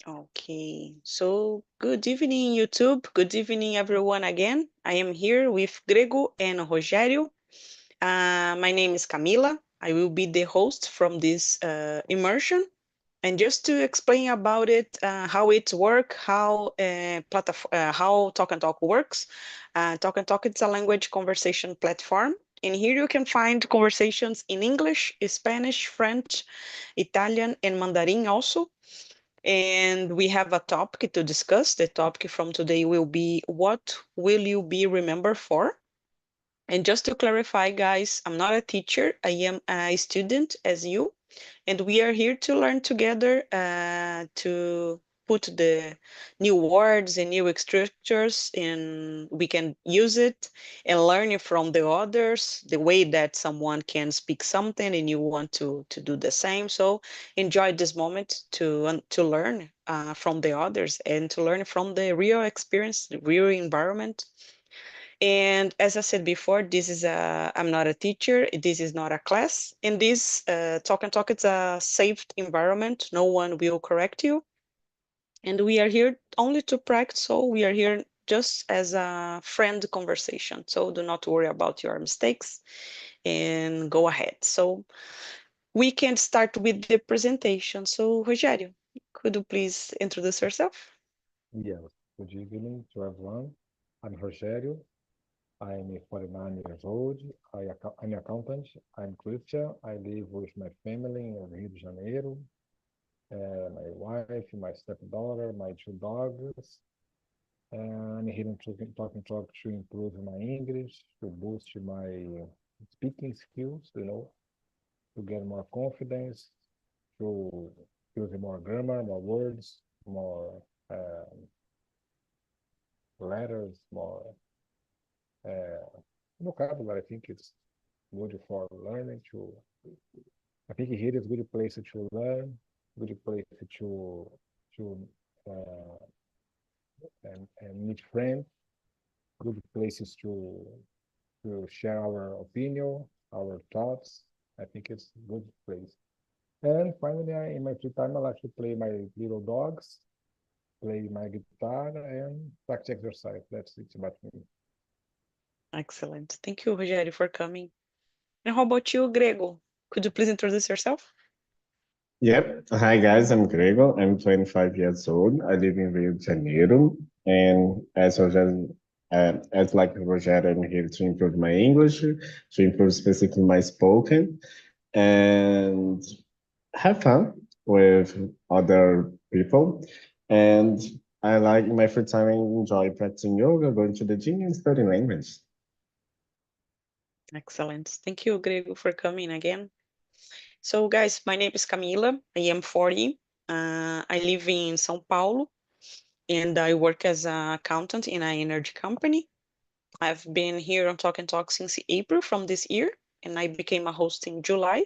Okay, so good evening, YouTube. Good evening, everyone, again. I am here with Grego and Rogério. My name is Camila. I will be the host from this immersion. And just to explain about it, how it works, how Talk and Talk works. Talk and Talk is a language conversation platform. And here you can find conversations in English, Spanish, French, Italian, and Mandarin also. And we have a topic to discuss. The topic from today will be what will you be remembered for? And just to clarify, guys, I'm not a teacher. I am a student as you, and we are here to learn together to put the new words and new structures, and we can use it and learn it from the others, the way that someone can speak something and you want to do the same. So enjoy this moment to learn from the others and to learn from the real experience, the real environment. And as I said before, I'm not a teacher. This is not a class. In this Talk and Talk, it's a safe environment. No one will correct you. And we are here only to practice. So we are here just as a friend conversation. So do not worry about your mistakes and go ahead. So we can start with the presentation. So Rogério, could you please introduce yourself? Yes, good evening to everyone. I'm Rogério. I'm 49 years old. I'm an accountant. I'm Christian. I live with my family in Rio de Janeiro. My wife, my stepdaughter, my two dogs. And I'm here talking talk to improve my English, to boost my speaking skills, to get more confidence, to use more grammar, more words, more letters, more uh, vocabulary. I think it's good for learning to. I think here is good place to learn, good place to and meet friends, good places to share our opinion, our thoughts. I think it's a good place. And finally, in my free time, I like to play my little dogs, play my guitar, and practice exercise. That's it about me. Excellent. Thank you, Rogério, for coming. And how about you, Grego? Could you please introduce yourself? Yep. Hi, guys. I'm Grego. I'm 25 years old. I live in Rio de Janeiro. And as like Roger, I'm here to improve my English, to improve specifically my spoken, and have fun with other people. And I like in my free time, I enjoy practicing yoga, going to the gym, and studying language. Excellent. Thank you, Grego, for coming again. So, guys, my name is Camila. I am 40. I live in São Paulo and I work as an accountant in an energy company. I've been here on Talk and Talk since April from this year, and I became a host in July.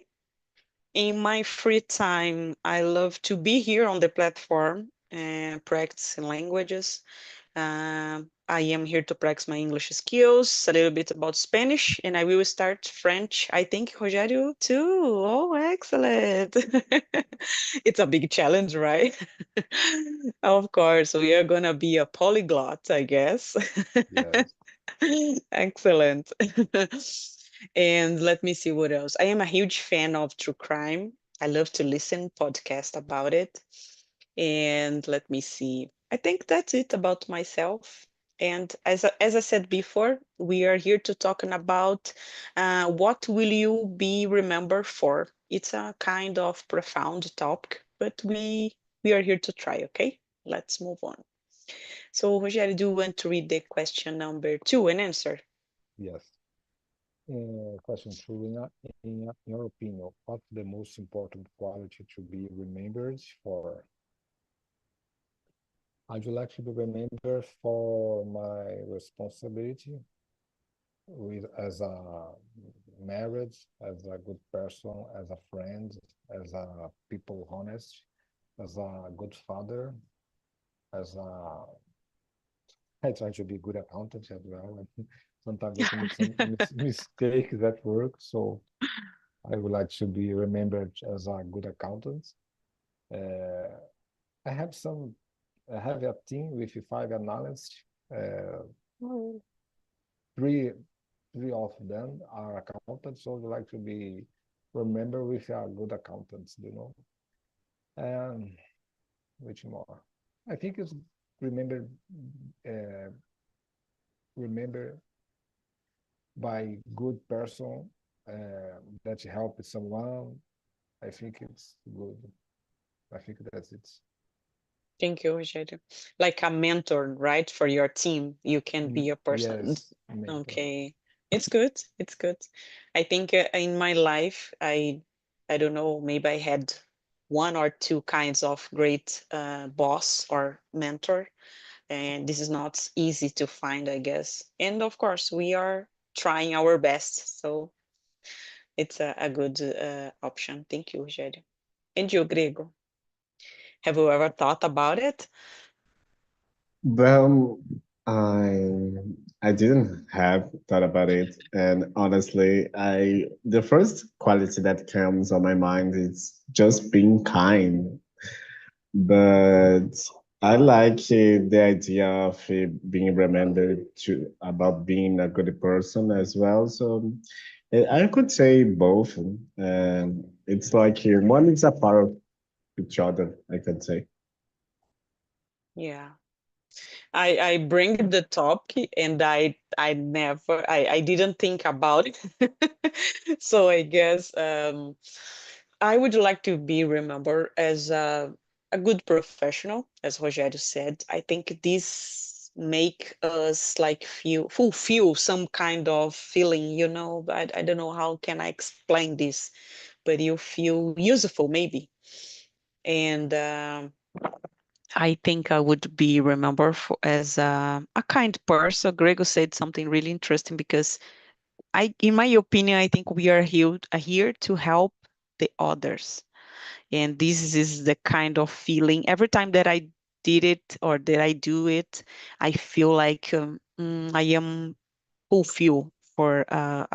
In my free time, I love to be here on the platform and practicing languages. I am here to practice my English skills, a little bit about Spanish, and I will start French. I think Rogério too. Oh, excellent. It's a big challenge, right? Of course, we are gonna be a polyglot, I guess. Yes. Excellent. And let me see what else. I am a huge fan of true crime. I love to listen podcast about it. And let me see. I think that's it about myself. And as I said before, we are here to talking about what will you be remembered for. It's a kind of profound topic, but we are here to try. Okay, let's move on. So, Rogério, do you want to read the question number two and answer? Yes. Question two. In your opinion, what's the most important quality to be remembered for? I would like to be remembered for my responsibility with as a marriage, as a good person, as a friend, as a people honest, as a good father, as a I try to be good accountant as well. And sometimes I can make some mistakes at work, so I would like to be remembered as a good accountant. Uh, I have a team with 5 analysts. Oh, Three of them are accountants, so we like to be remember with a good accountants, And which more? I think it's remember uh, remember by good person that help someone. I think it's good. I think that's it. thank you, Rogério. Like a mentor, right? For your team, you can be a person. Yes, mentor. Okay, it's good. It's good. I think in my life, I don't know, maybe I had one or two kinds of great boss or mentor, and this is not easy to find, I guess. And of course, we are trying our best, so it's a good option. Thank you, Rogério. And you, Grego, have you ever thought about it? Well, I I didn't have thought about it, and honestly, I the first quality that comes on my mind is just being kind. But I like the idea of being remembered to about being a good person as well. So I could say both. It's like one is a part of each other, I could say. Yeah. I bring the topic and I didn't think about it. So I guess I would like to be remembered as a good professional, as Rogério said. I think this make us like fulfill some kind of feeling, I don't know how can I explain this, but you feel useful maybe. And I think I would be remembered as a kind person. Grego said something really interesting because in my opinion, I think we are here to help the others, and this is the kind of feeling. Every time that I did it or that I do it, I feel like I am fulfill for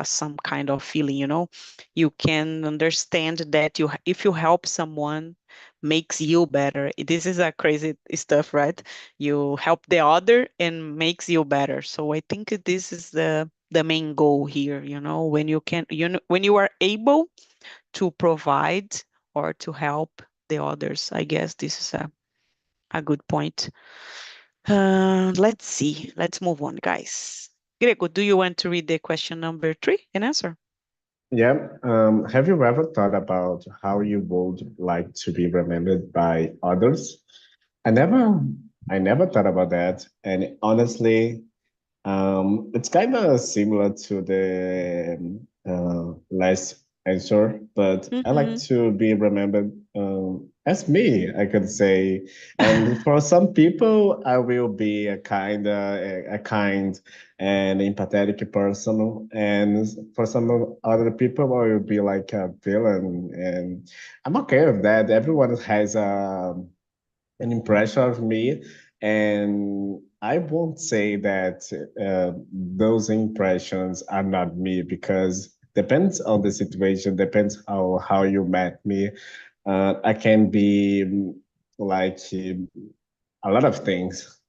some kind of feeling, you can understand that if you help someone makes you better. This is a crazy stuff, right? You help the other and makes you better. So I think this is the main goal here, when you can, when you are able to provide or to help the others. I guess this is a good point. Let's see. Let's move on, guys. Greco, do you want to read the question number 3 and answer? Yeah. Have you ever thought about how you would like to be remembered by others? I never, I never thought about that. And honestly, it's kind of similar to the last answer, but I like Mm-hmm. to be remembered as me, I could say. And for some people, I will be a kind and empathetic person, and for some other people, I will be like a villain. And I'm okay with that. Everyone has an impression of me, and I won't say that those impressions are not me, because depends on the situation, depends how you met me. I can be like a lot of things.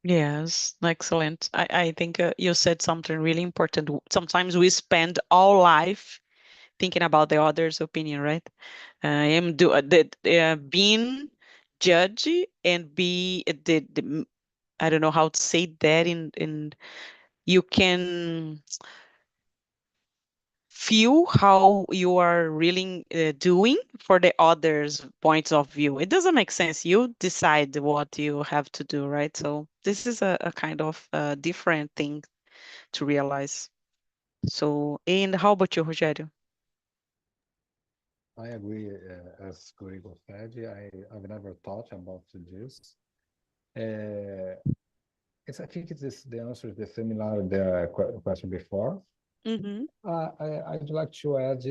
Yes, excellent. I think you said something really important. Sometimes we spend all life thinking about the other's opinion, right? I am being judgy and be I don't know how to say that in you can feel how you are really doing for the others' points of view. It doesn't make sense. You decide what you have to do, right? So this is a kind of different thing to realize. So, and how about you, Rogério? I agree, as Gregor said. I've never thought about this. Uh, I think the answer is the similar the question before. Mm-hmm. I'd like to add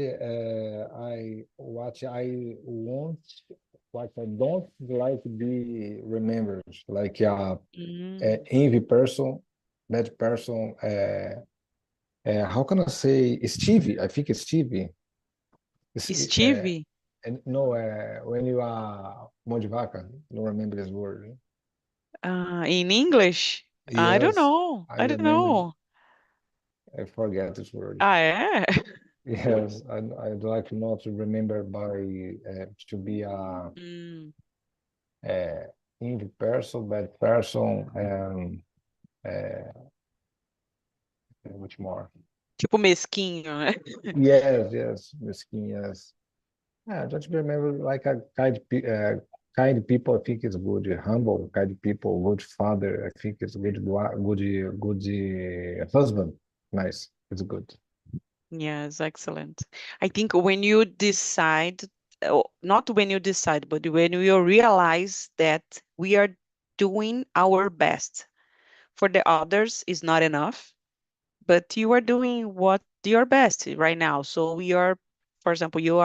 what I want, what I don't like to be remembered, like a Mm. envy person, bad person. How can I say Stevie? I think it's Stevie. It's, Stevie? and no, when you are mão de vaca, don't remember this word. In English, I don't Yes, know. I I don't remember. know. I forget this word. Ah, é? Yes, I'd like not to remember to be Hum, a evil person, bad person, and which more? tipo mesquinho, né? Yes, yes, miskin, yes. Yeah, just remember like a kind people. I think is good. Humble, kind people, good father. I think it's good husband. Nice, it's good. Yes, excellent. I think when you decide, not when you decide, but when you realize that we are doing our best for the others is not enough, but you are doing what your best right now. So we are, for example, you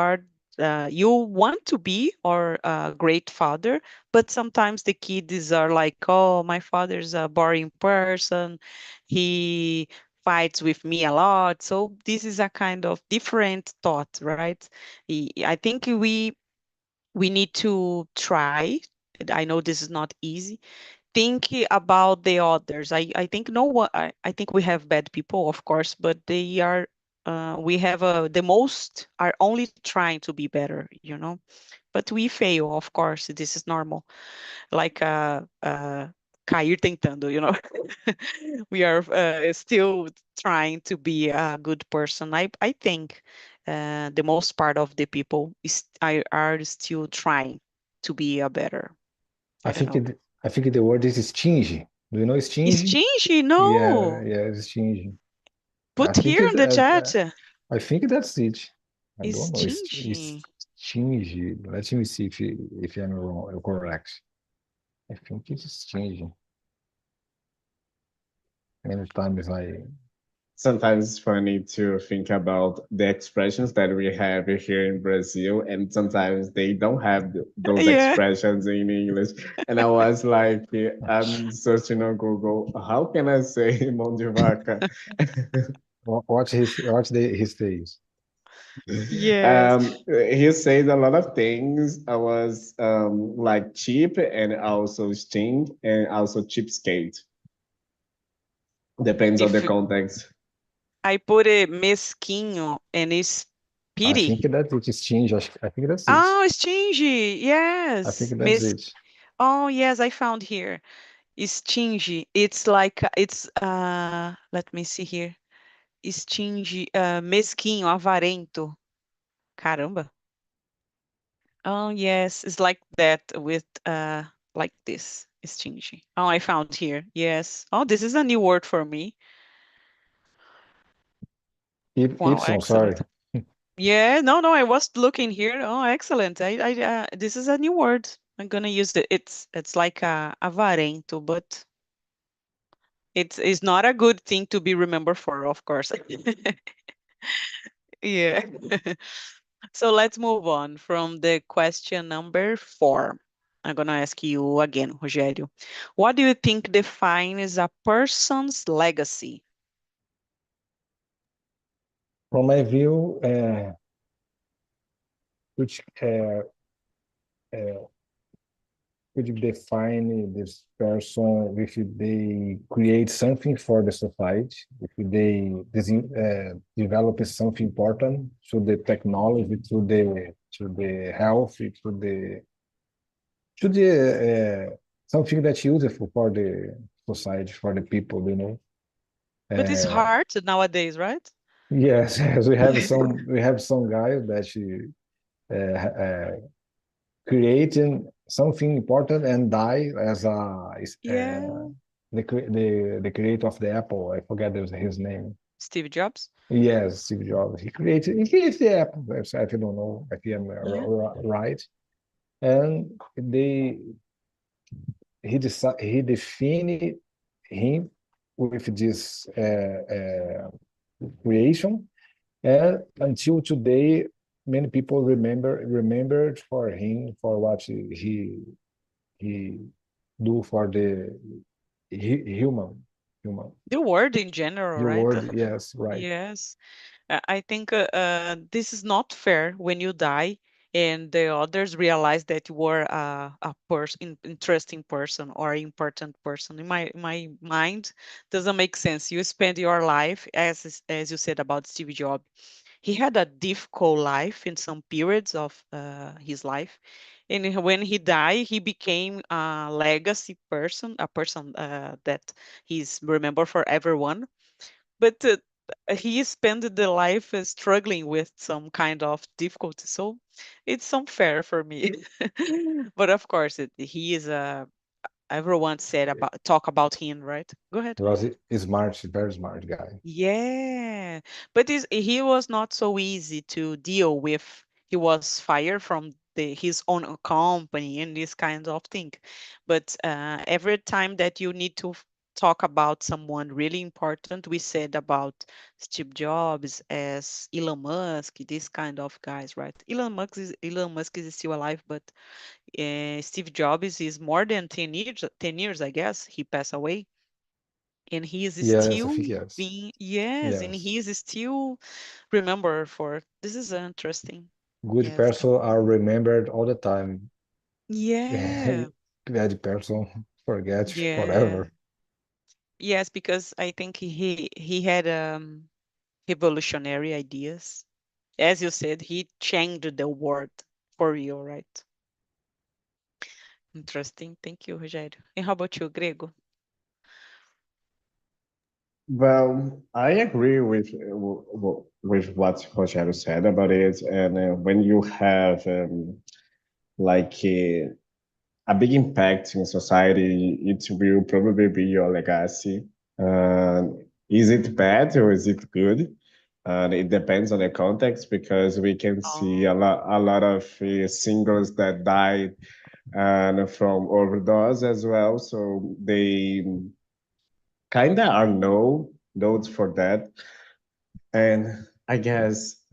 want to be or a great father, but sometimes the kids are like, oh, my father's a boring person. He fights with me a lot. So this is a kind of different thought, right? I think we need to try. I know this is not easy, think about the others. I think no one, I think we have bad people, of course, but they are, we have the most are only trying to be better, you know, but we fail, of course, this is normal. Like, cair tentando, you know. We are still trying to be a good person. I think the most part of the people are still trying to be a better, I I don't think know. I think the word is stingy. Do you know stingy? Stingy? Yeah, No. yeah, it's stingy. I Put think here it. in the chat. I think that's it. I don't know. It's Stingy. stingy. Let me see if I'm wrong or correct. I think it's stingy. Many times I Sometimes it's funny to think about the expressions that we have here in Brazil, and sometimes they don't have those Yeah. expressions in English. And I was like, I'm searching on Google, how can I say mão de vaca? his face. Yes. He says a lot of things. I was like cheap and also sting and also cheapskate. Depends on the If context. I put it mesquinho and it's I think pity. that it's stingy. I think that's it. Oh, stingy. I Yes. think that's it. Oh, yes, I found here. Stingy. It's like let me see here. Stingy, mesquinho, avarento. Caramba. Oh, yes, it's like that with like this, stingy. Oh, I found here. Yes. Oh, this is a new word for me. Wow, Ibsen, sorry. excellent. Yeah, no, no, I was looking here. Oh, excellent. This is a new word. I'm gonna use it. It's like avarento, but it's not a good thing to be remembered for, of course. Yeah. So let's move on from the question number 4. I'm going to ask you again, Rogério. What do you think defines a person's legacy? From my view, which could define this person if they create something for the society, if they develop something important to the technology, to the health, to the something that's useful for the society, for the people, you know. But it's Uh, hard nowadays, right? yes, yes, we have some guys that creating something important and die as Yeah. the creator of the Apple. I forget his name. Steve Jobs? Yes, Steve Jobs. He created the Apple. If I don't know if I'm Yeah. right. And he defined him with this creation, and until today, many people remembered for him for what he do for the human The word in general, the right? world. Yes, right. Yes. I think this is not fair when you die. and the others realize that you were a person, interesting person or important person. In my mind, doesn't make sense. You spend your life, as you said about Steve Jobs. He had a difficult life in some periods of his life, and when he died, he became a legacy person, a person that he's remembered for everyone. But he spent the life struggling with some kind of difficulty, so it's unfair for me. But of course, he is a. Everyone said about talk about him, right? Go ahead. He was a smart, very smart guy. Yeah, but he was not so easy to deal with. He was fired from his own company and this kind of thing. But every time that you need to talk about someone really important, we said about Steve Jobs as Elon Musk, this kind of guys, right? Elon Musk is still alive, but Steve Jobs is more than 10 years. 10 years, I guess. He passed away, and he is Yes, I still think yes. being, yes, and Yes. he is still remembered for this. Is interesting. Good Yes, person are remembered all the time. yeah, Bad person forget yeah, forever. yes, because I think he had revolutionary ideas. As you said, he changed the world for real, right? Interesting. Thank you, Rogério. And how about you, Grego? Well, I agree with what Rogério said about it. And when you have like a big impact in society, it will probably be your legacy. Uh, is it bad or is it good? And it depends on the context because we can see Oh, a lot of singers that died and from overdose as well. So they kind of are notes for that. And I guess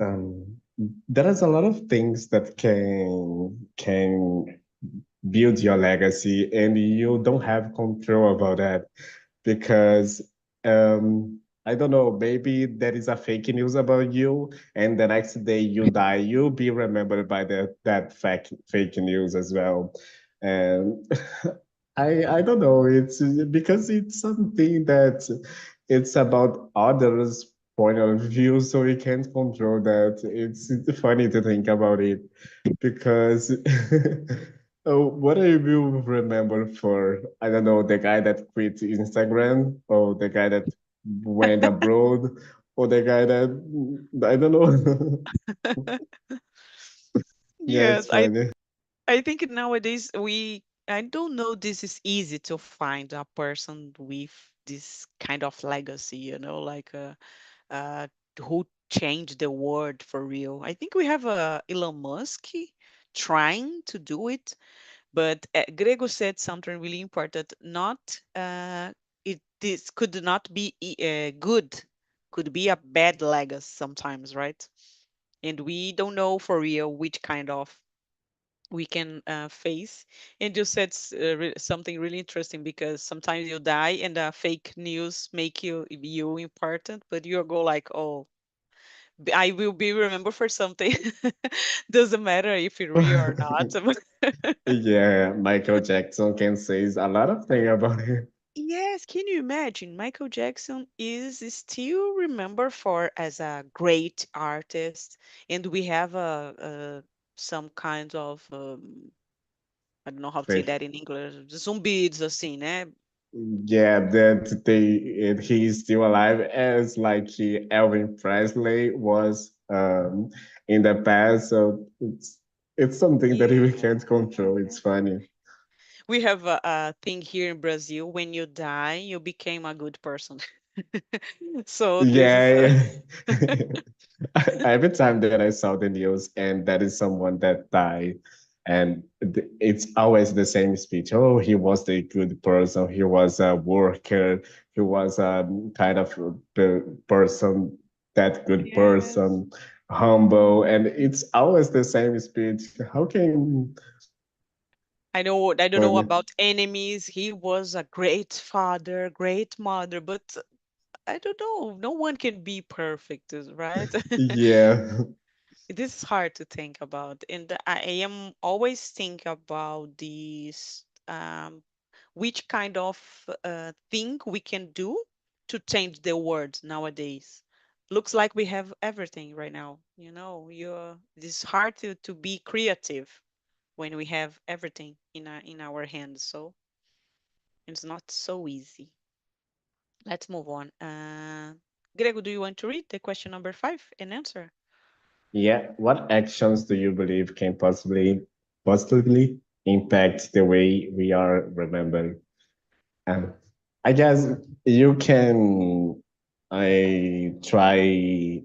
there is a lot of things that can build your legacy, and you don't have control about that because I don't know, maybe there is a fake news about you, and the next day you die, you'll be remembered by that fake news as well. And I don't know, it's because it's something that it's about others' point of view, so we can't control that. It's funny to think about it because what I will remember for, I don't know, the guy that quit Instagram or the guy that went abroad or the guy that, I don't know. Yeah, yes. it's I funny. I think nowadays I don't know, this is easy to find a person with this kind of legacy, like uh, who changed the world for real. I think we have Elon Musk trying to do it, but Grego said something really important. Not it this could not be good, could be a bad legacy sometimes, right? And we don't know for real which kind of we can face. And you said something really interesting, because sometimes you die and fake news make you important, but you go like, oh, I will be remembered for something. Doesn't matter if it's real or not. Yeah, Michael Jackson can say a lot of things about it. Yes, can you imagine? Michael Jackson is still remembered for as a great artist, and we have some kind of I don't know how to say Faith. that in English, zumbidos assim, né? Yeah, that he is still alive as like Elvin Presley was in the past. So it's something that we Yeah. can't control. It's funny. We have a thing here in Brazil. When you die, you became a good person. So this is Yeah, yeah. Every time that I saw the news and that is someone that died, and it's always the same speech. Oh, he was a good person. He was a worker. He was a kind of person, that good yes. person, humble, and it's always the same speech. How can I don't know funny? about enemies. He was a great father, great mother, but I don't know. No one can be perfect, right? Yeah. This is hard to think about, and I am always think about these which kind of thing we can do to change the world nowadays. Looks like we have everything right now. You know, it's hard to be creative when we have everything in our hands. So it's not so easy. Let's move on. Grego, do you want to read the question number 5 and answer? Yeah, what actions do you believe can positively impact the way we are remembered? Um, I guess you can. I try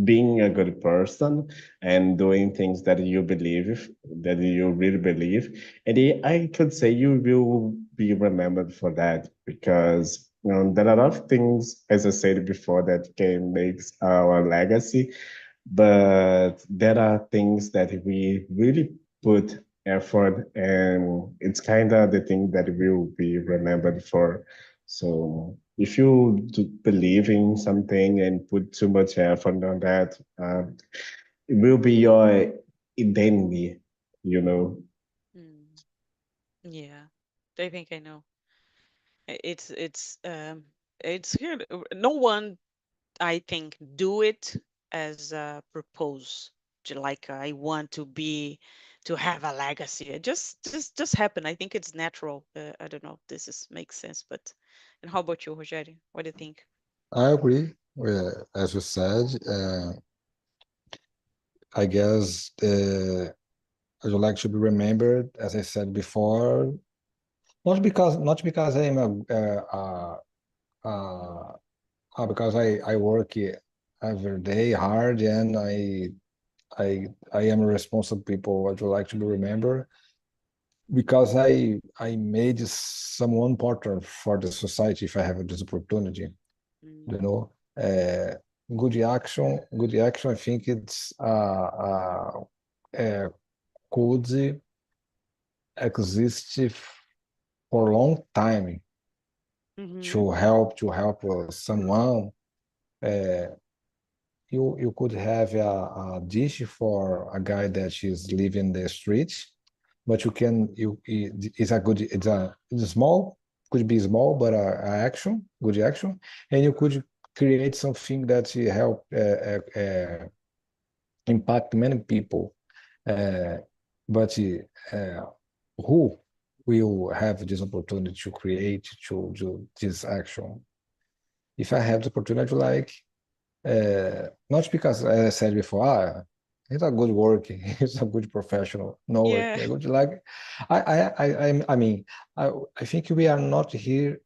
being a good person and doing things that you believe, that you really believe, and I could say you will be remembered for that because there are a lot of things, as I said before, that can make our legacy, but there are things that we really put effort and it's kind of the thing that will be remembered for. So if you believe in something and put too much effort on that, it will be your identity, you know. Mm, yeah, I think I know. It's here. No one, I think, do it as a propose. Like I want to have a legacy. It just happen. I think it's natural. I don't know if this is makes sense, but and how about you, Rogério? What do you think? I agree. As you said, I guess I would like to be remembered, as I said before, not because I am because I work every day hard and I am a responsible people. I would like to be remembered because I made someone important for the society if I have this opportunity. You Mm, know, uh, good action. I think it's could exist for a long time mm-hmm. to help someone. Uh, you could have a dish for a guy that is living the street, but it's a good it's small, could be small, but a action, good action, and you could create something that help impact many people. Uh, but who will have this opportunity to create to do this action? If I have the opportunity, like not because as I said before, he's a good worker, he's a good professional. No, Yeah. I would like, I mean, I think we are not here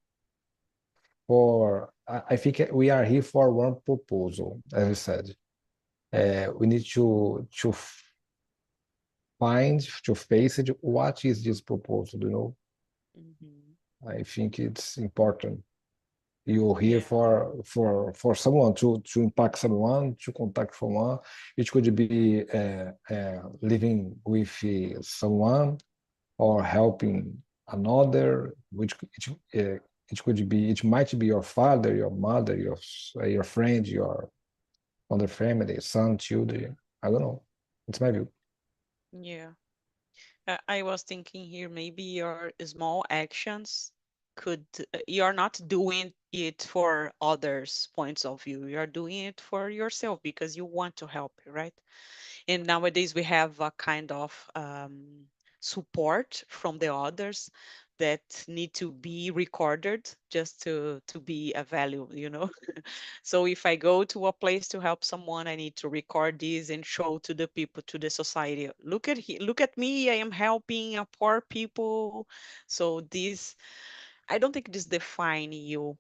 for. I think we are here for one proposal, as I said. We need to find to face it. What is this proposal? Mm-hmm. I think it's important. You're here Yeah. for someone to impact someone, to contact someone. It could be living with someone or helping another, which it could be, it might be your father, your mother, your friend, your other family, son, children. I don't know. It's my view. Yeah. I was thinking here maybe your small actions could you're not doing it for others' points of view. You're doing it for yourself because you want to help, right? And nowadays we have a kind of support from the others that need to be recorded just to be a value, you know. So if I go to a place to help someone, I need to record this and show to the people, to the society, look at me, I am helping a poor people. So this, I don't think this define you,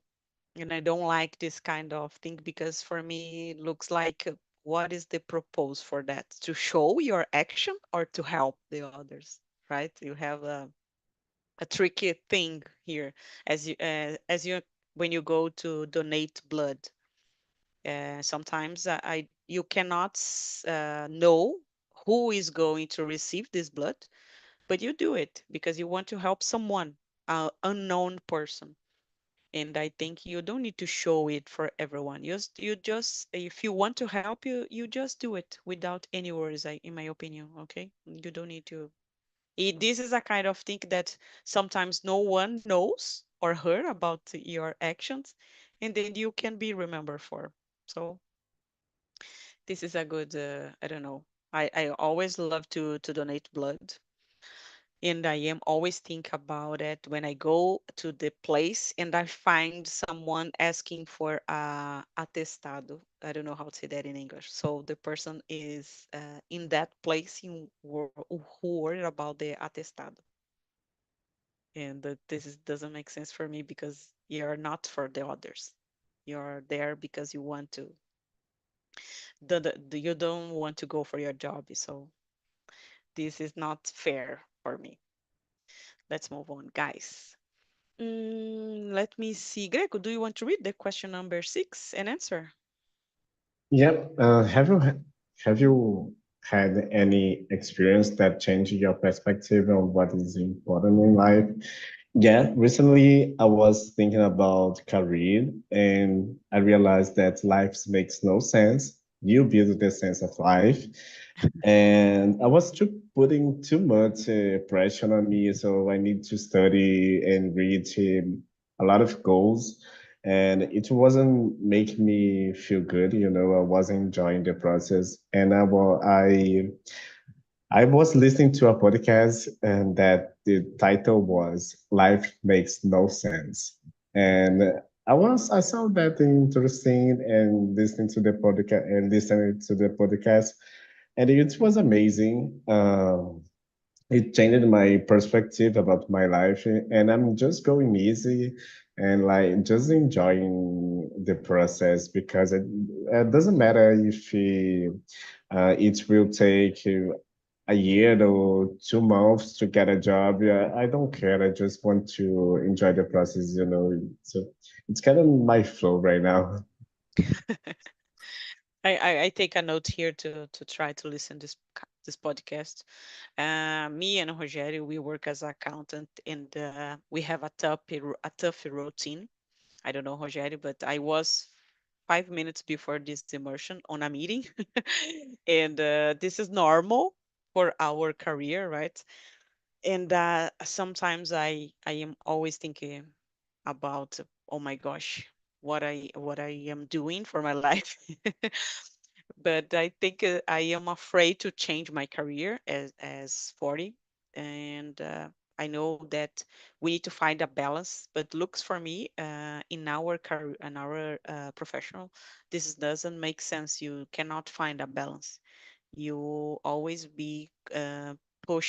and I don't like this kind of thing because for me it looks like what is the purpose for that? To show your action or to help the others, right? You have a tricky thing here as you when you go to donate blood. Sometimes I you cannot know who is going to receive this blood, but you do it because you want to help someone, unknown person. And I think you don't need to show it for everyone. You just if you want to help, you just do it without any worries, in my opinion. Okay, you don't need to. This is a kind of thing that sometimes no one knows or heard about your actions, and then you can be remembered for. So this is a good. I don't know. I always love to donate blood, and I am always think about it when I go to the place and I find someone asking for a atestado. I don't know how to say that in English. So the person is in that place who worried about the atestado, and that doesn't make sense for me because you're not for the others. You're there because you want to. You don't want to go for your job, so this is not fair for me. Let's move on, guys. Let me see. Greco, do you want to read the question number 6 and answer? Yep. Have you had any experience that changed your perspective on what is important in life? Yeah, recently I was thinking about career and I realized that life makes no sense. You build the sense of life. And I was too putting too much pressure on me, so I need to study and read a lot of goals, and it wasn't making me feel good. I wasn't enjoying the process, and I was listening to a podcast, and that the title was "Life Makes No Sense," and I saw that interesting and listening to the podcast, and it was amazing. It changed my perspective about my life, and I'm just going easy and like just enjoying the process because it doesn't matter if it will take a year or 2 months to get a job. Yeah, I don't care. I just want to enjoy the process. So it's kind of my flow right now. I take a note here to try to listen this podcast. Me and Rogério, we work as accountant, and we have a tough routine. I don't know, Rogério, but I was 5 minutes before this immersion on a meeting, and this is normal for our career, right? And sometimes I am always thinking about, oh my gosh, what I am doing for my life. But I think I am afraid to change my career as 40, and I know that we need to find a balance. But looks for me in our career, in our professional, this doesn't make sense. You cannot find a balance. You always be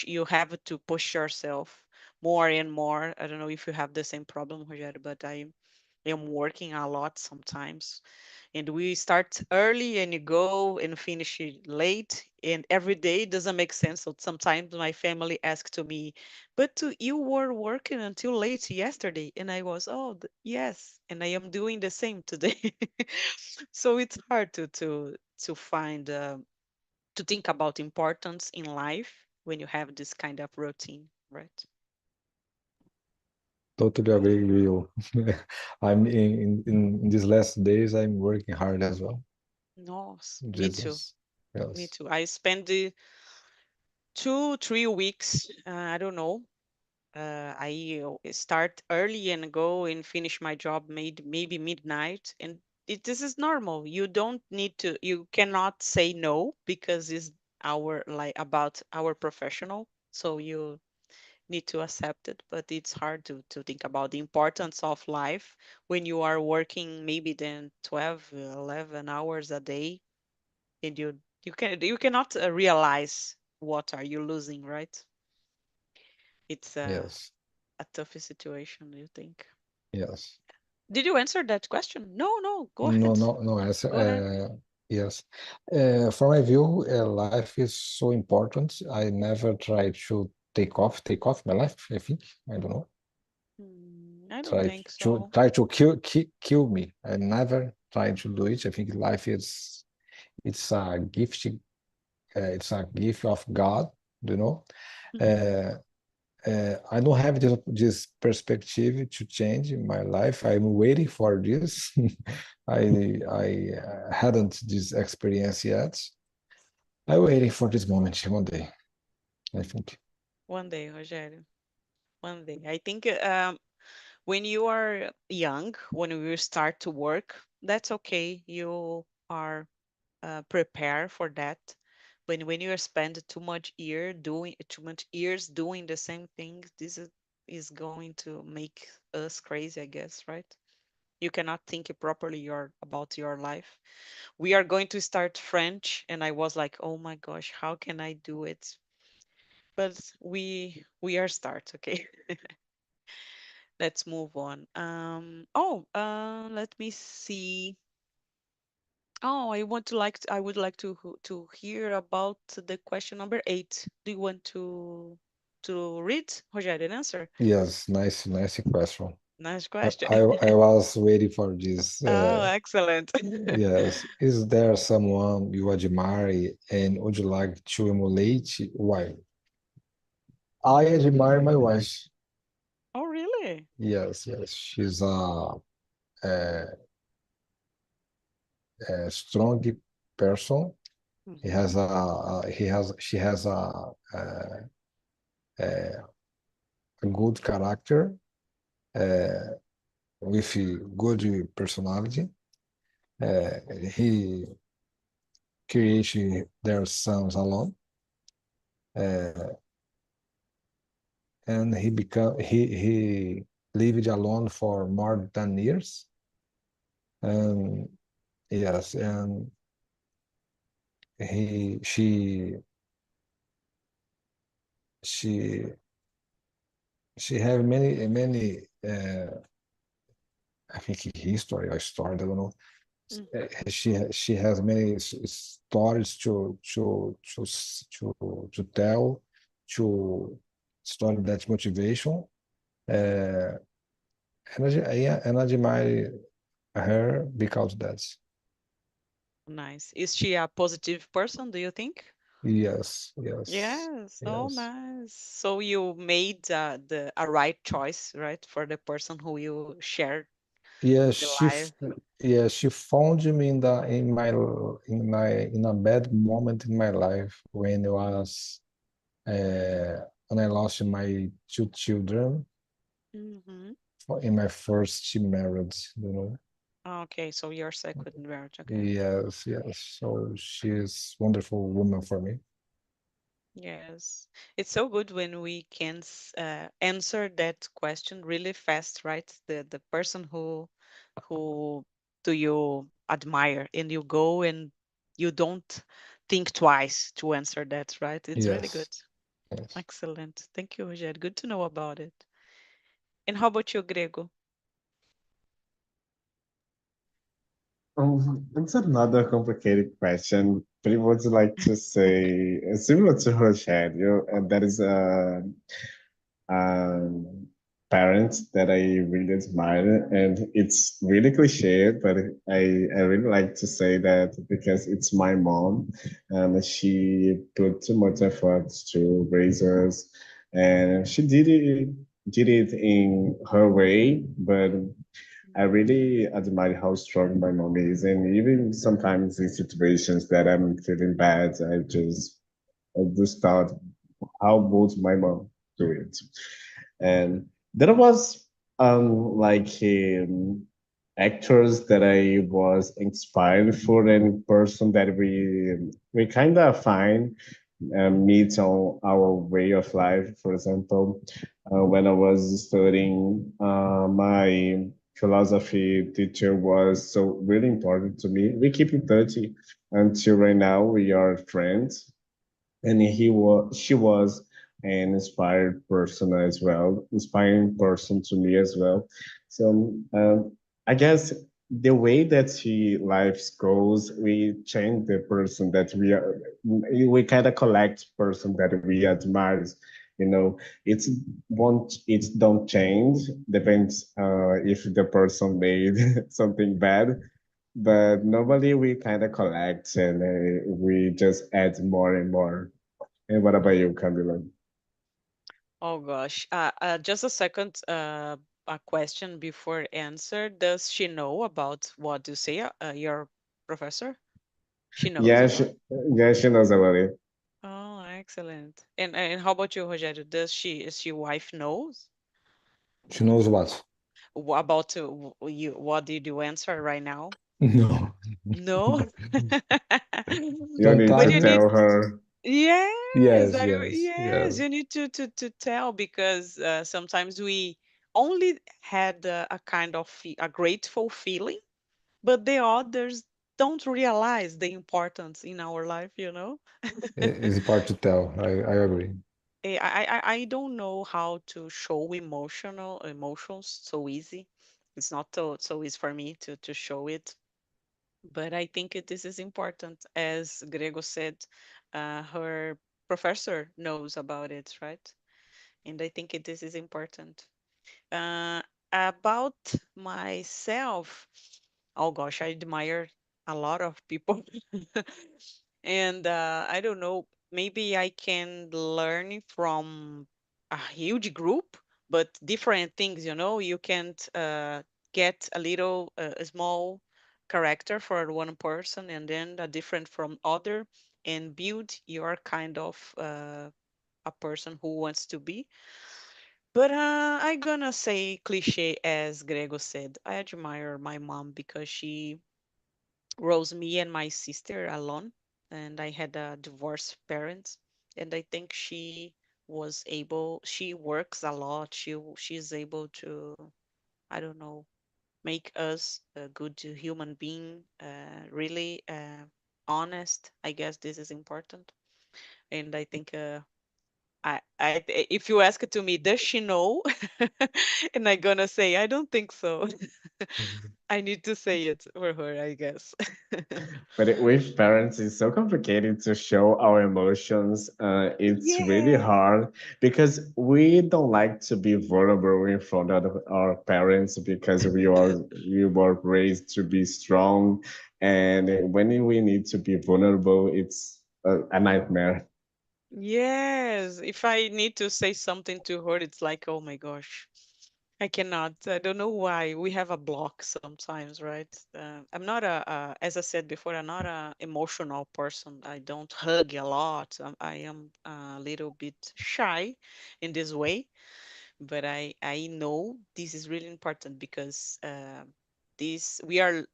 you have to push yourself more and more. I don't know if you have the same problem, Rogério, but I am working a lot sometimes, and we start early and you go and finish it late, and every day doesn't make sense. So sometimes my family asks to me, but you were working until late yesterday, and I was, oh, yes, and I am doing the same today. So it's hard to find to think about importance in life when you have this kind of routine, right? Totally agree with you. I'm in these last days, I'm working hard as well. No, me too. Jesus. Me Yes. too. I spend the 2 3 weeks. I don't know. I start early and go and finish my job maybe midnight, and this is normal. You don't need to. You cannot say no because it's our like about our professional. So you need to accept it, but it's hard to think about the importance of life when you are working maybe then 12 11 hours a day, and you cannot realize what are you losing, right? It's Yes. a tough situation, you think. Yes. Did you answer that question? No, no, go No, ahead. no, no. As Go ahead. yes. From my view, life is so important. I never try to take off my life. I think I don't know. I don't Try think to so. try to kill me. I never try to do it. I think life is it's a gift. It's a gift of God. You know. Mhm. Uh, I don't have this perspective to change in my life. I'm waiting for this. I hadn't this experience yet. I'm waiting for this moment one day, I think. One day, Rogério. One day. I think when you are young, when you start to work, that's okay. You are prepared for that. When you spend too much years doing the same thing, is going to make us crazy, I guess, right? You cannot think properly about your life. We are going to start French, and I was like, oh my gosh, how can I do it? But we are start, okay. Let's move on. Let me see. Oh, I would like to hear about the question number 8. Do you want to read, Rogério, and answer? Yes, nice question. Nice I, question. I, I was waiting for this. Oh, excellent. Yes. Is there someone you admire and would you like to emulate? Why? I admire my wife. Oh, really? Yes. She's a, a strong person. Mhm. She has a good character, uh, with a good personality. He created their sons alone, uh, and he lived alone for more than years. And yes, and he she she have many I think history or story. I don't know. Mhm. She has many stories to tell, to story that motivation. Uh, and I admire her because that's Nice. Is she a positive person, do you think? yes, yes, Yes. Oh, yes, nice. So you made the a right choice, right, for the person who you shared yes. the life. She found me in a bad moment in my life when when I lost my two children Hmm. in my first marriage, you know. Okay, so your second marriage. Okay. Yes. So she's wonderful woman for me. Yes, it's so good when we can answer that question really fast, right? The person who do you admire, and you go and you don't think twice to answer that, right? It's really good. Yes, yes. Excellent. Thank you, Roger. Good to know about it. And how about you, Grego? It's another complicated question, but I would like to say, similar to Rogério, that is um, parents that I really admire, and it's really cliche, but I really like to say that because it's my mom, and she put too much effort to raise us, and she did it in her way, but I really admire how strong my mom is, and even sometimes in situations that I'm feeling bad, I just thought, how would my mom do it? And there was like actors that I was inspired for, and person that we kind of find meet on our way of life. For example, when I was studying, my philosophy teacher was so really important to me. We keep in touch until right now. We are friends, and she was an inspired person as well, inspiring person to me as well. So I guess the way that she life goes, we change the person that we kind of collect person that we admire. You know, it's it don't change, depends if the person made something bad, but normally we kind of collect, and we just add more and more. And what about you, Camila? Oh gosh. Just a second. A question before answer. Does she know about what you say, your professor? She knows Yeah, about. she knows about it. Oh, excellent. And how about you, Rogério? Is she wife knows She knows what? about you? What did you answer right now? No. No. You need But to you Sometimes, need. tell her. Yes, yes, yes, yes, yes. you need to tell because sometimes we only had a kind of a grateful feeling, but the others don't realize the importance in our life, you know? It's hard to tell. I agree. I don't know how to show emotions so easy. It's not so easy for me to show it, but I think this is important. As Grego said, her professor knows about it, right? And I think this is important. Uh, about myself, oh gosh, I admire a lot of people. And I don't know, maybe I can learn from a huge group, but different things, you know, you can't get a small character for one person and then a different from other and build your kind of a person who wants to be. But I gonna say cliche as Grego said. I admire my mom because she rose me and my sister alone, and I had a divorced parents, and I think she was able. She works a lot. She's able to, I don't know, make us a good human being. Really honest. I guess this is important, and I think if you ask it to me, does she know? And I'm gonna say, I don't think so. I need to say it for her, I guess. But with parents, it's so complicated to show our emotions. It's really Yeah. hard because we don't like to be vulnerable in front of our parents because we were raised to be strong, and when we need to be vulnerable, it's a nightmare. Yes. If I need to say something to her, it's like, oh my gosh, I cannot. I don't know why. We have a block sometimes, right? I'm not as I said before, I'm not a emotional person. I don't hug a lot. I am a little bit shy in this way, but I know this is really important because this we are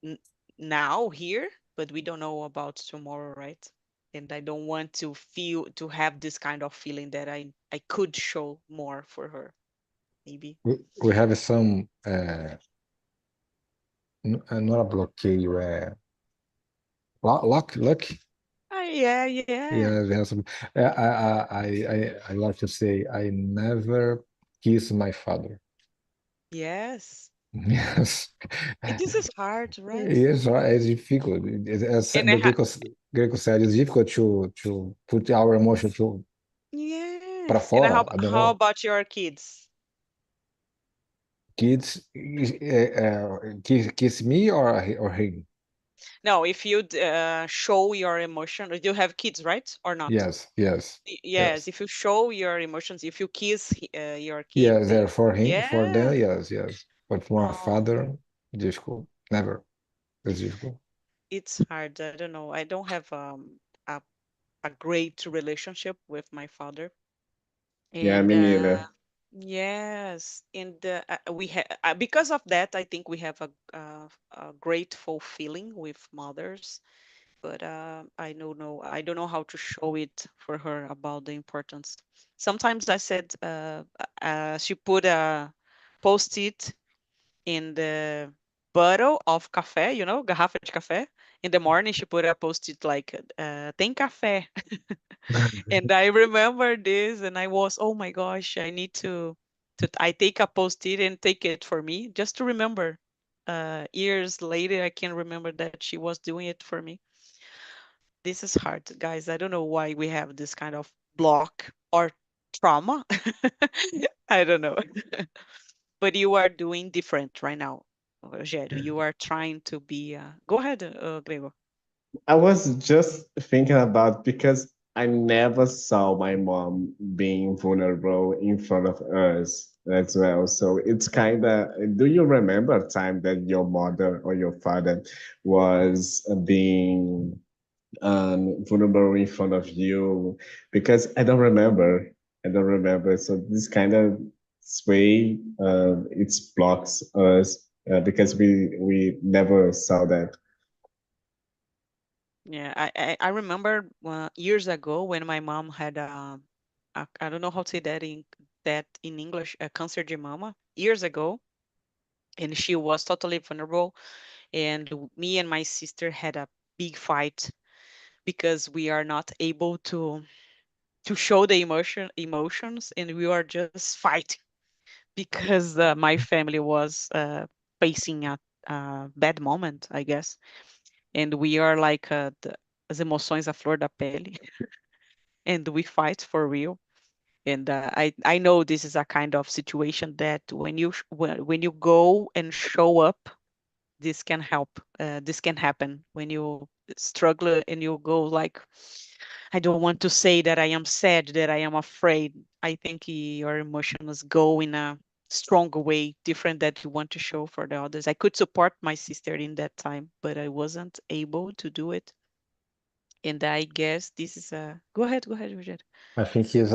n- now here, but we don't know about tomorrow, right? And I don't want to have this kind of feeling that I could show more for her, maybe. We have some, not a blockade, luck. Yeah, yeah. Yeah, we have some. I like to say I never kiss my father. Yes. Yes. This is hard, right? Yes, right, it's difficult. As And the Greco said, it's difficult to put our emotion to para yes. And fora. I don't how know. about your kids? Kids, kiss me or him. No, if you show your emotion, you have kids, right? Or not? Yes, yes, Yes, yes, if you show your emotions, if you kiss your kid, yes. There for him, for them, yeah. yes, yes. But for my Oh, father, difficult. Never. It's difficult. it's hard. I don't know. I don't have a a great relationship with my father, Yeah, and me neither. yes, and we have because of that, I think we have a grateful feeling with mothers. But I don't know how to show it for her about the importance. Sometimes I said she put a post-it in the bottle of café, you know, garrafa de café. In the morning, she put a post-it like, tem café. And I remember this, and I was, oh my gosh, I need I take a post-it and take it for me just to remember. Years later, I can remember that she was doing it for me. This is hard, guys. I don't know why we have this kind of block or trauma. I don't know. But you are doing different right now, Rogério. You are trying to be. Go ahead, Gregor. I was just thinking about because I never saw my mom being vulnerable in front of us as well. So it's kind of, do you remember a time that your mother or your father was being vulnerable in front of you? Because I don't remember. I don't remember. So this kind of sway, it blocks us because we never saw that. Yeah, I remember years ago when my mom had I don't know how to say that in English, a cancer de mama years ago, and she was totally vulnerable, and me and my sister had a big fight because we are not able to show the emotions, and we were just fighting because my family was facing a bad moment, I guess, and we are like as emoções à flor da pele, and we fight for real. And I know this is a kind of situation that when when you go and show up, this can help. This can happen when you struggle and you go like, I don't want to say that I am sad, that I am afraid. I think your emotions go in a stronger way, different that you want to show for the others. I could support my sister in that time, but I wasn't able to do it. And I guess this is a go ahead, Roger. I think it's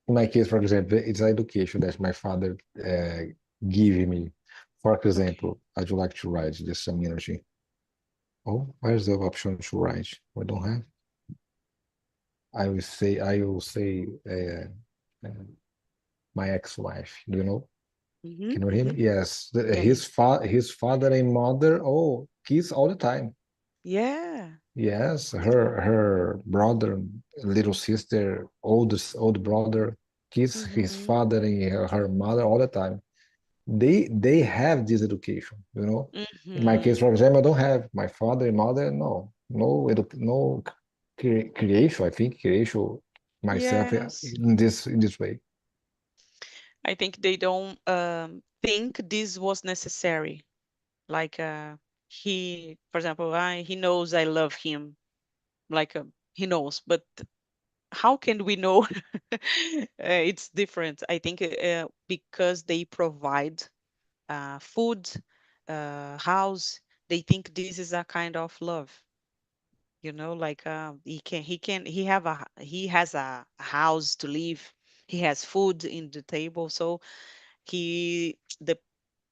in my case, for example, it's education that my father gave me. For Okay. example, I'd like to write just some energy. Oh, where's the option to write? We don't have. I will say uh, my ex-wife. Do you know? Mm-hmm, Can you hear me? mm-hmm. Yes, Yeah, yeah. his father and mother. Oh, kiss all the time. Yeah. Yes, her brother, little sister, old brother, kiss his Mm-hmm, father and her mother all the time. They have this education, you know. In my mm-hmm. case, for example, I don't have my father and mother. No creation. I think creation myself Yes. in this way. I think they don't think this was necessary. Like for example, he knows I love him. Like he knows, but how can we know? It's different. I think because they provide food, house, they think this is a kind of love. Like he has a house to live. He has food in the table, so the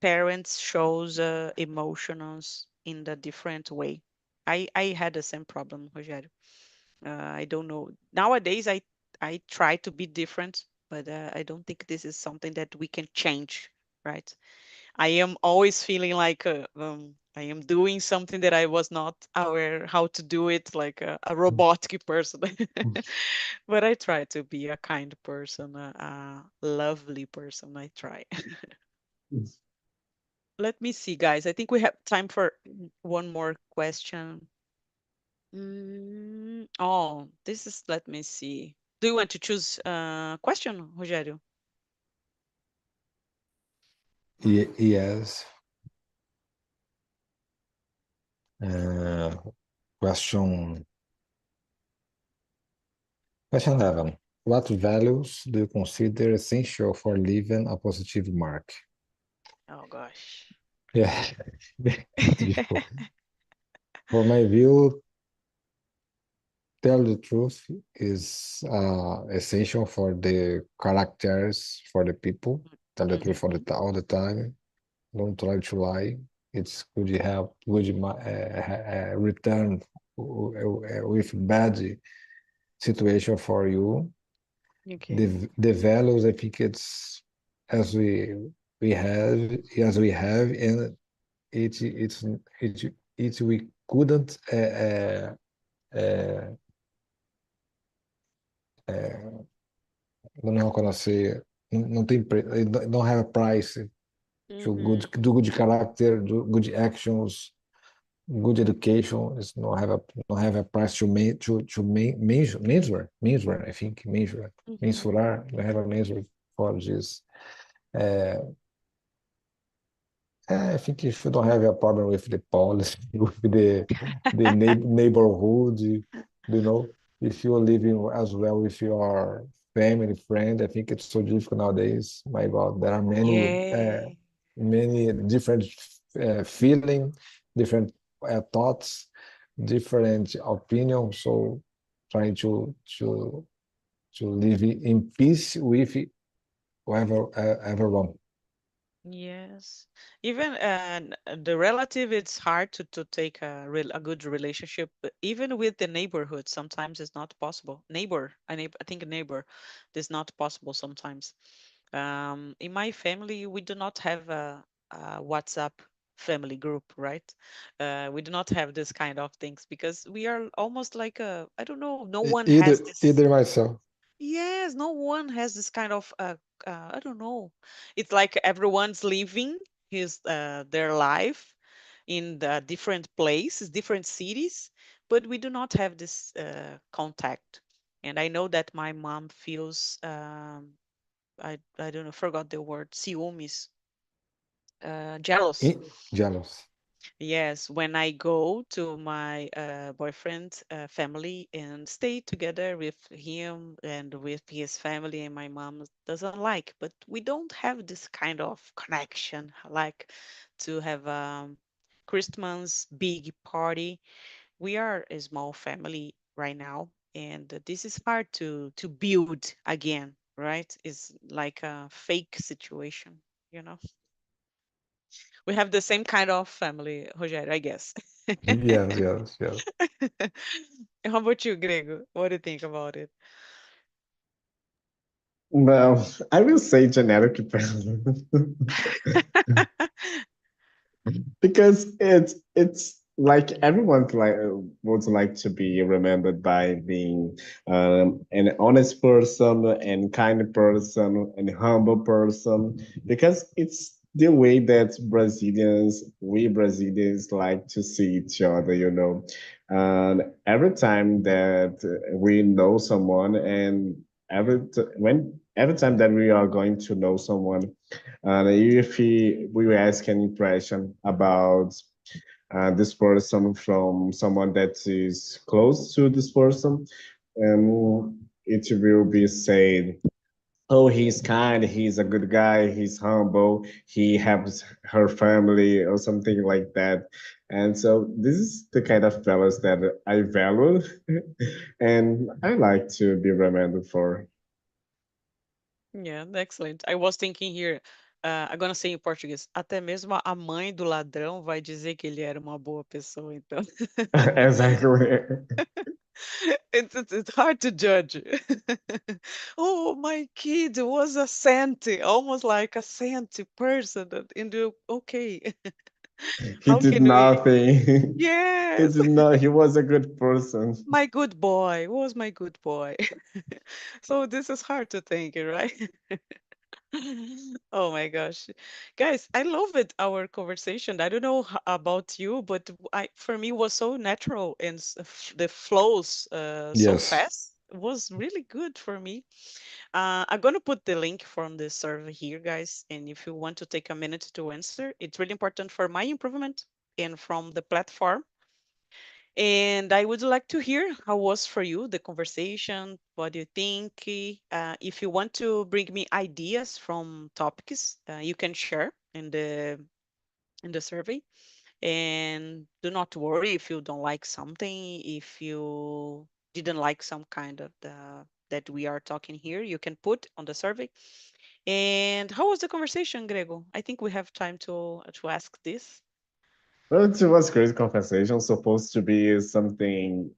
parents shows emotions in the different way. I had the same problem, Rogério. I don't know. Nowadays, I try to be different, but I don't think this is something that we can change, right? I am always feeling like I am doing something that I was not aware how to do it, like a robotic person. But I try to be a kind person, a lovely person. I try. Let me see, guys. I think we have time for one more question. Oh, this is, let me see. Do you want to choose a question, Rogério? Yes. Uh, question Question 11. What values do you consider essential for leaving a positive mark? Oh, gosh. Yeah, it's difficult. For my view, tell the truth is essential for the characters, for the people. Tell the truth Mhm, all the time. Don't try to lie. It's good you have good return with bad situation for you. okay. The values, I think it's as we have, and it we couldn't uh, uh, don't know how can I say, não tem don't have a price to Mhm, do good character, do good actions, good education is not have a price to measure. I think mhm, mensurar. Don't have a measure for this. Uh, I think if you don't have a problem with the policy, with the neighborhood, if you're living as well with your family, friend, I think it's so difficult nowadays. My God, there are Yeah. many different feeling, different thoughts, different opinions. So trying to live in peace with whoever everyone. Yes. Even the relative, it's hard to take a good relationship. But even with the neighborhood, sometimes it's not possible. I think a neighbor, is not possible sometimes. In my family, we do not have a WhatsApp family group, right? We do not have this kind of things because we are almost like I don't know, no one has this. Either myself. Yes, no one has this kind of I don't know. It's like everyone's living their life in the different places, different cities, but we do not have this contact. And I know that my mom feels I don't know, forgot the word, ciúmes, jealous. Jealous. Yes, when I go to my boyfriend's family and stay together with him and with his family, and my mom doesn't like, but we don't have this kind of connection, like to have Christmas big party. We are a small family right now, and this is hard to build again, right? It's like a fake situation, you know. We have the same kind of family, Rogério, I guess. Yes, yes, yes. How about you, Grego? What do you think about it? Well, I will say generic person. Because it's like everyone would like to be remembered by being an honest person and kind person and humble person, because it's the way that we Brazilians like to see each other, and every time that we know someone, and every time that we are going to know someone, and if we will ask an impression about this person from someone that is close to this person, it will be said, "Oh, he's kind. He's a good guy. He's humble. He helps her family," or something like that. And so this is the kind of fellows that I value, and I like to be remembered for. Yeah, excellent. I was thinking here, I'm gonna say em português, até mesmo a mãe do ladrão vai dizer que ele era uma boa pessoa, então. Exactly. It's hard to judge. Oh, my kid was a saint, almost like a saint person. Okay, He how did can we? nothing. He Yes, did not. He was a good person. my good boy was my good boy. So this is hard to think, right? Oh my gosh. Guys, I love it, our conversation. I don't know about you, but for me was so natural and the flows so Yes. fast. It was really good for me. I'm gonna put the link from the survey here, guys. And if you want to take a minute to answer, it's really important for my improvement and from the platform. And I would like to hear how was for you the conversation. What do you think? If you want to bring me ideas from topics, you can share in the survey. And do not worry if you don't like something. If you didn't like some kind of the that we are talking here, you can put on the survey. And how was the conversation, Grego? I think we have time to ask this. Well, it was great conversation. Supposed to be something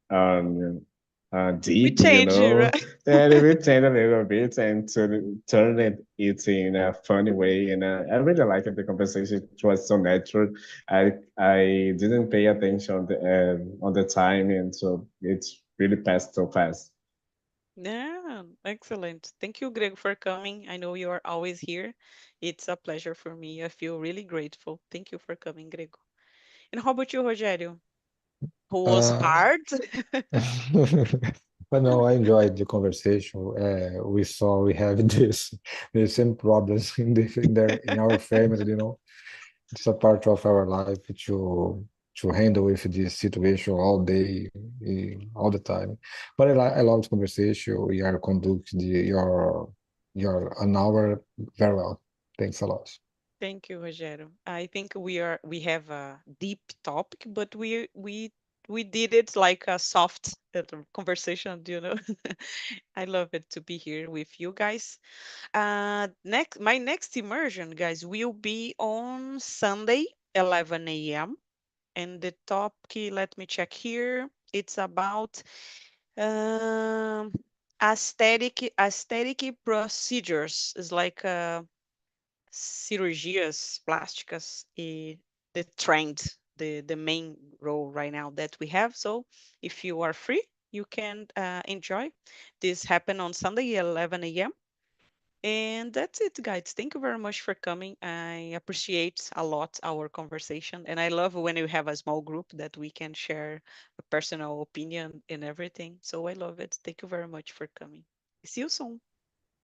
We deep, change it, right? and we changed a little bit and to turn it in a funny way. And I really liked the conversation. It was so natural. I didn't pay attention on the time, and so it's really passed so fast. Yeah, excellent. Thank you, Greg, for coming. I know you are always here. It's a pleasure for me. I feel really grateful. Thank you for coming, Grego. And how about you, Rogério? Who was Uh, hard? but no, I enjoyed the conversation. We saw we have this the same problems in our family, it's a part of our life to handle with this situation all day, all the time. But I love the conversation. We are conduct your an hour very well. Thanks a lot. Thank you, Rogério. I think we have a deep topic, but we did it like a soft conversation, you know. I love it to be here with you guys. My next immersion, guys, will be on Sunday, 11 a.m. And the topic, let me check here. It's about um, aesthetic procedures. It's like cirurgias plásticas e the trend, the main role right now that we have. So if you are free, you can enjoy. This happen on Sunday, 11 a.m. And that's it, guys. Thank you very much for coming. I appreciate a lot our conversation. And I love when you have a small group that we can share a personal opinion and everything. So I love it. Thank you very much for coming. See you soon.